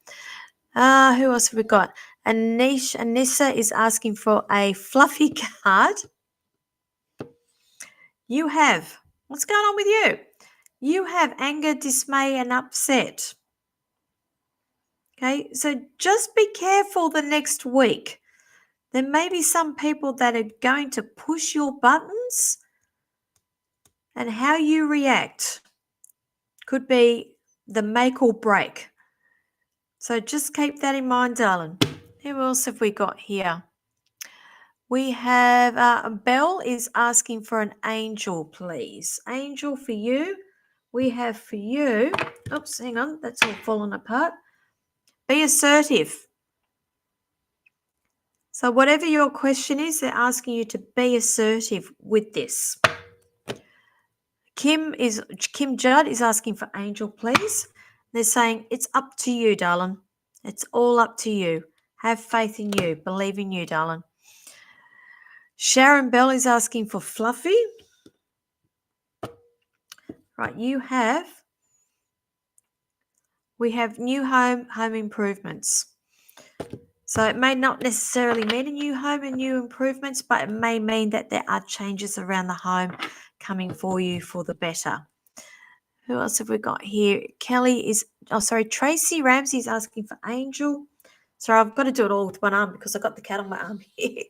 Who else have we got? Anissa is asking for a fluffy card. You have, what's going on with you? You have anger, dismay, and upset. Okay, so just be careful the next week. There may be some people that are going to push your buttons, and how you react could be the make or break. So just keep that in mind, darling. Who else have we got here? We have Belle is asking for an angel, please. Angel for you. We have for you. Oops, hang on. That's all fallen apart. Be assertive. So whatever your question is, they're asking you to be assertive with this. Kim Judd is asking for angel, please. They're saying it's up to you, darling. It's all up to you. Have faith in you. Believe in you, darling. Sharon Bell is asking for Fluffy. Right, we have new home improvements. So it may not necessarily mean a new home and new improvements, but it may mean that there are changes around the home coming for you for the better. Who else have we got here? Tracy Ramsey is asking for Angel. Sorry, I've got to do it all with one arm because I've got the cat on my arm here.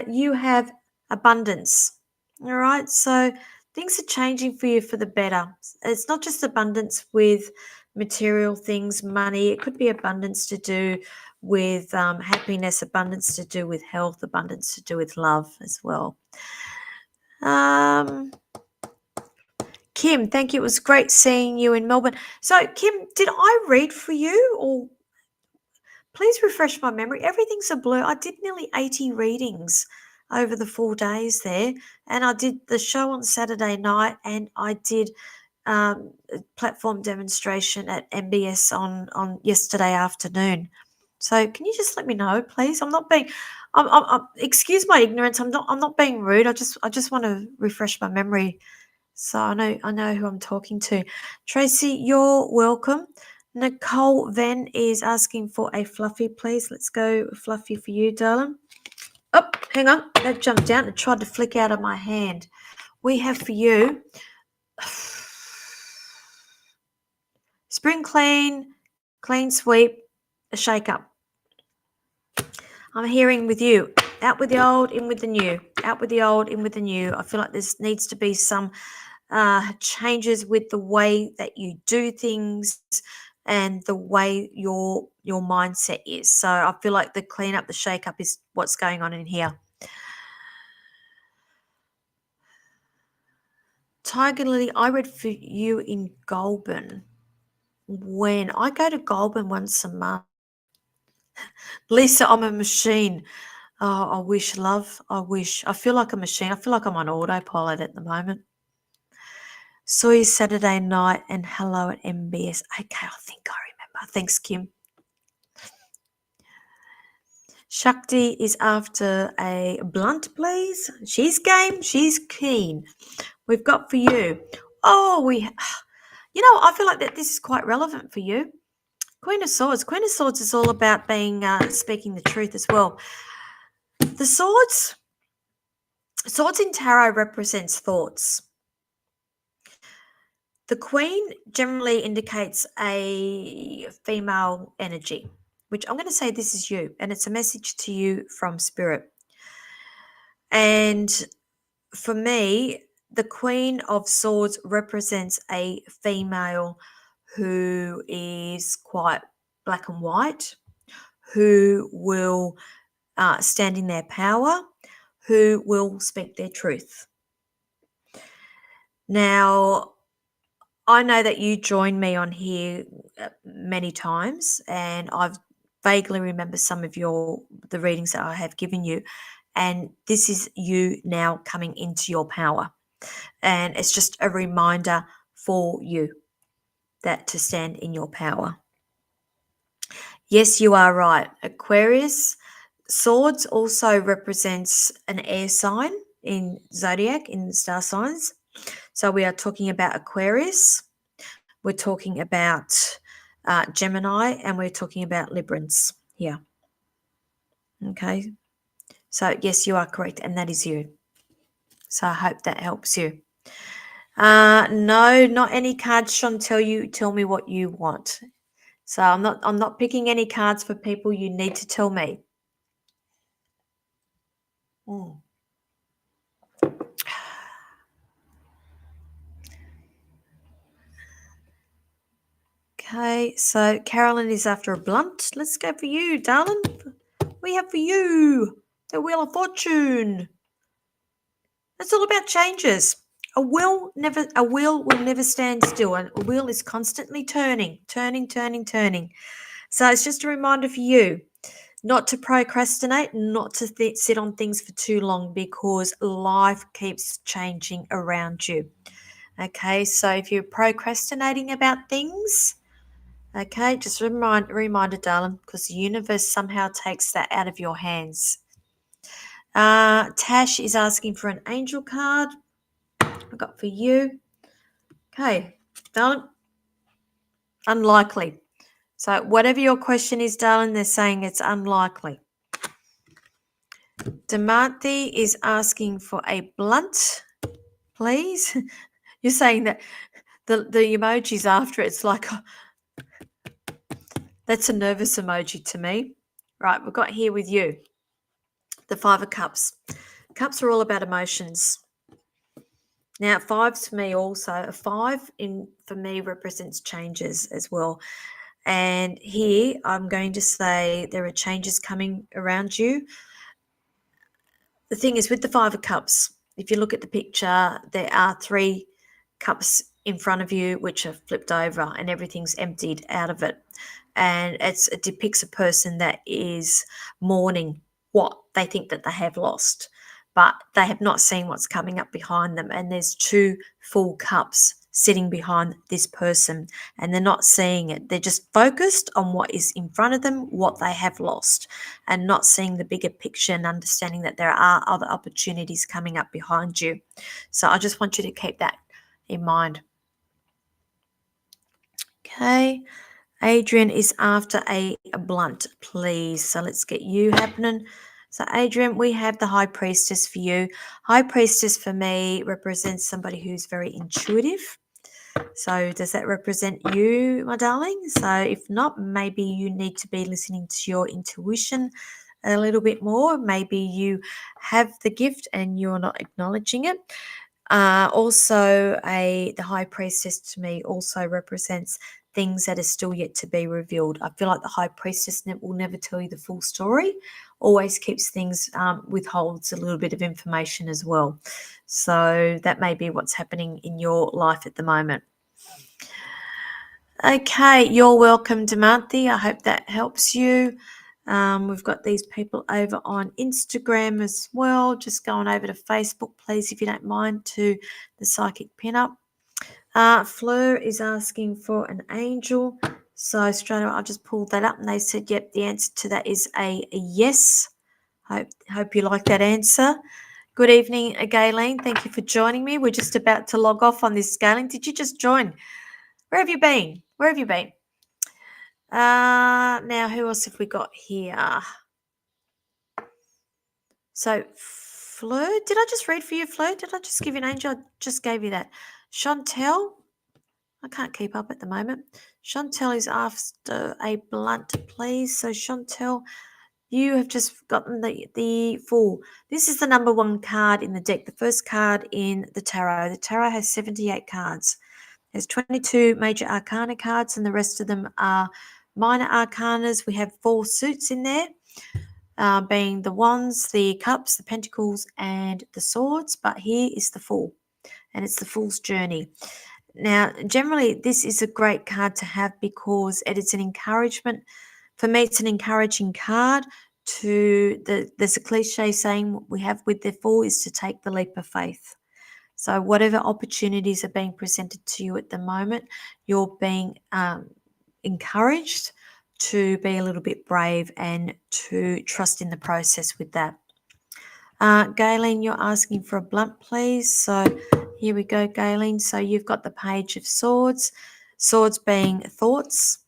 You have abundance. All right, so things are changing for you for the better. It's not just abundance with material things, money. It could be abundance to do with happiness, abundance to do with health, abundance to do with love as well. Kim, thank you. It was great seeing you in Melbourne. So, Kim, did I read for you, or please refresh my memory? Everything's a blur. I did nearly 80 readings over the 4 days there, and I did the show on Saturday night, and I did a platform demonstration at MBS on yesterday afternoon. So, can you just let me know, please? I'm excuse my ignorance. I'm not being rude. I just want to refresh my memory. So I know who I'm talking to. Tracy, you're welcome. Nicole Venn is asking for a Fluffy, please. Let's go Fluffy for you, darling. Oh, hang on. That jumped down and tried to flick out of my hand. We have for you spring clean, clean sweep, a shake up. I'm hearing with you. Out with the old, in with the new. Out with the old, in with the new. I feel like there needs to be some changes with the way that you do things and the way your mindset is. So I feel like the clean up, the shake up is what's going on in here. Tiger Lily, I read for you in Goulburn. When I go to Goulburn once a month. Lisa, I'm a machine. Oh, I wish, love. I wish. I feel like a machine. I feel like I'm on autopilot at the moment. Saw you Saturday night and hello at MBS. Okay, I think I remember. Thanks, Kim. Shakti is after a blunt, please. She's game. She's keen. We've got for you. I feel like that this is quite relevant for you. Queen of Swords. Queen of Swords is all about being speaking the truth as well. The swords in tarot represents thoughts. The Queen generally indicates a female energy, which I'm going to say this is you, and it's a message to you from Spirit. And for me, the Queen of Swords represents a female who is quite black and white, who will stand in their power, who will speak their truth. Now, I know that you joined me on here many times, and I've vaguely remember some of the readings that I have given you, and this is you now coming into your power. And it's just a reminder for you that to stand in your power. Yes, you are right. Aquarius, swords also represents an air sign in zodiac, in the star signs. So we are talking about Aquarius, we're talking about Gemini, and we're talking about Librans here. Okay. So yes, you are correct, and that is you. So I hope that helps you. No, not any cards, Chantel. You tell me what you want. So I'm not picking any cards for people. You need to tell me. Okay, so Carolyn is after a blunt. Let's go for you, darling. We have for you the Wheel of Fortune. It's all about changes. A wheel will never stand still. A wheel is constantly turning. So it's just a reminder for you not to procrastinate, not to sit on things for too long, because life keeps changing around you. Okay, so if you're procrastinating about things, okay, just a reminder, darling, because the universe somehow takes that out of your hands. Tash is asking for an angel card. I got for you. Okay, darling. Unlikely. So whatever your question is, darling, they're saying it's unlikely. Damanthi is asking for a blunt, please. You're saying that the emoji's after it. It's like, that's a nervous emoji to me. Right, we've got here with you the Five of Cups. Cups are all about emotions. Now, fives for me also. A five for me represents changes as well. And here I'm going to say there are changes coming around you. The thing is, with the Five of Cups, if you look at the picture, there are 3 cups in front of you which are flipped over and everything's emptied out of it. And it depicts a person that is mourning what they think that they have lost, but they have not seen what's coming up behind them. And there's 2 full cups sitting behind this person, and they're not seeing it. They're just focused on what is in front of them, what they have lost, and not seeing the bigger picture and understanding that there are other opportunities coming up behind you. So I just want you to keep that in mind. Okay. Adrian is after a blunt, please. So let's get you happening. So Adrian, we have the High Priestess for you. High Priestess for me represents somebody who's very intuitive. So does that represent you, my darling? So if not, maybe you need to be listening to your intuition a little bit more. Maybe you have the gift and you're not acknowledging it. Also, the High Priestess to me also represents things that are still yet to be revealed. I feel like the High Priestess will never tell you the full story, always keeps things, withholds a little bit of information as well. So that may be what's happening in your life at the moment. Okay, you're welcome, Damanthi. I hope that helps you. We've got these people over on Instagram as well. Just going over to Facebook, please, if you don't mind, to the Psychic Pinup. Fleur is asking for an angel. So straight away, I've just pulled that up and they said, yep, the answer to that is a yes. Hope you like that answer. Good evening, Gayleen. Thank you for joining me. We're just about to log off on this, Gayleen. Did you just join? Where have you been? Where have you been? Now, who else have we got here? So, Fleur, did I just read for you, Fleur? Did I just give you an angel? I just gave you that. Chantel, I can't keep up at the moment. Chantel is after a blunt, please. So, Chantel, you have just gotten the Fool. This is the number 1 card in the deck, the first card in the tarot. The tarot has 78 cards. There's 22 major arcana cards, and the rest of them are minor arcanas. We have 4 suits in there, being the Wands, the Cups, the Pentacles, and the Swords. But here is the Fool, and it's the Fool's journey. Now, generally, this is a great card to have because it is an encouragement. For me, it's an encouraging card there's a cliche saying we have with the Fool is to take the leap of faith. So whatever opportunities are being presented to you at the moment, you're being encouraged to be a little bit brave and to trust in the process with that. Gayleen, you're asking for a blunt, please. So here we go, Gayleen. So you've got the Page of Swords. Swords being thoughts,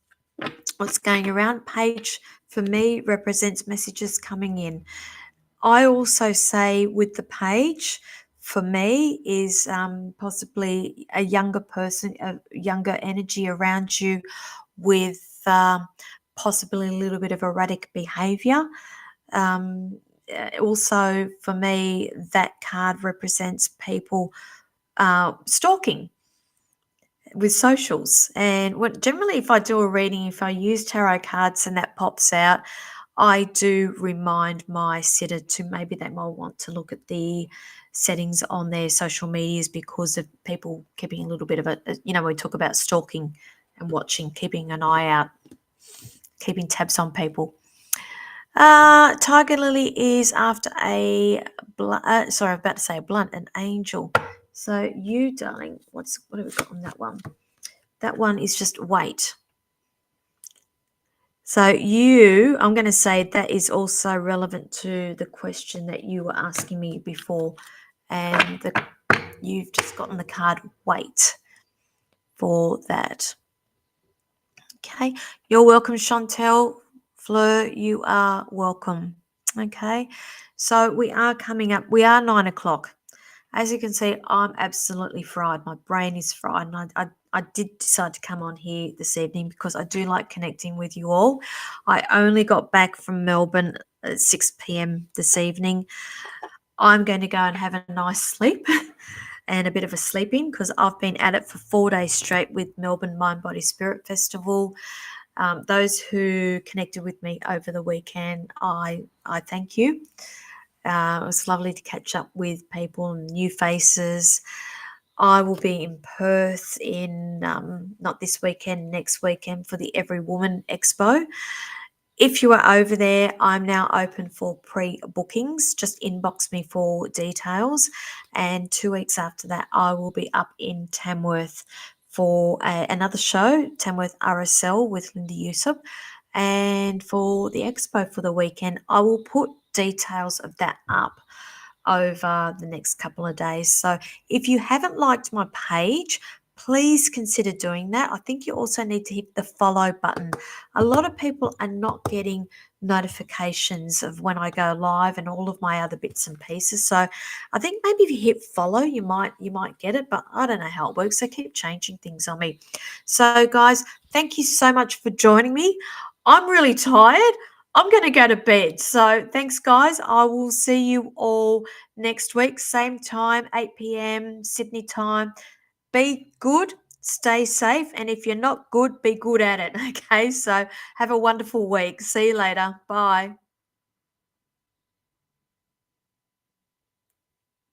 what's going around. Page, for me, represents messages coming in. I also say with the Page, for me, is possibly a younger person, a younger energy around you with possibly a little bit of erratic behaviour. Also, for me, that card represents people stalking with socials. And generally, if I do a reading, if I use tarot cards and that pops out, I do remind my sitter to maybe they might want to look at the settings on their social medias because of people keeping a little bit of we talk about stalking and watching, keeping an eye out, keeping tabs on people. Tiger Lily is after an angel. So you, darling, what have we got on that one? That one is just wait. So I'm going to say that is also relevant to the question that you were asking me before, and you've just gotten the card wait for that. Okay, you're welcome, Chantel. Fleur, you are welcome. Okay, so we are coming up. We are 9 o'clock. As you can see, I'm absolutely fried. My brain is fried. And I did decide to come on here this evening because I do like connecting with you all. I only got back from Melbourne at 6 p.m. this evening. I'm going to go and have a nice sleep and a bit of a sleep in because I've been at it for 4 days straight with Melbourne Mind Body Spirit Festival. Those who connected with me over the weekend, I thank you. It was lovely to catch up with people and new faces. I will be in Perth in not this weekend, next weekend for the Every Woman Expo. If you are over there, I'm now open for pre-bookings. Just inbox me for details. And 2 weeks after that, I will be up in Tamworth for another show, Tamworth RSL with Linda Yusuf. And for the expo for the weekend, I will put details of that up over the next couple of days. So if you haven't liked my page, please consider doing that. I think you also need to hit the follow button. A lot of people are not getting notifications of when I go live and all of my other bits and pieces. So I think maybe if you hit follow, you might get it, but I don't know how it works. They keep changing things on me. So guys, thank you so much for joining me. I'm really tired. I'm going to go to bed. So thanks, guys. I will see you all next week, same time, 8 p.m. Sydney time. Be good, stay safe, and if you're not good, be good at it. Okay, so have a wonderful week. See you later. Bye.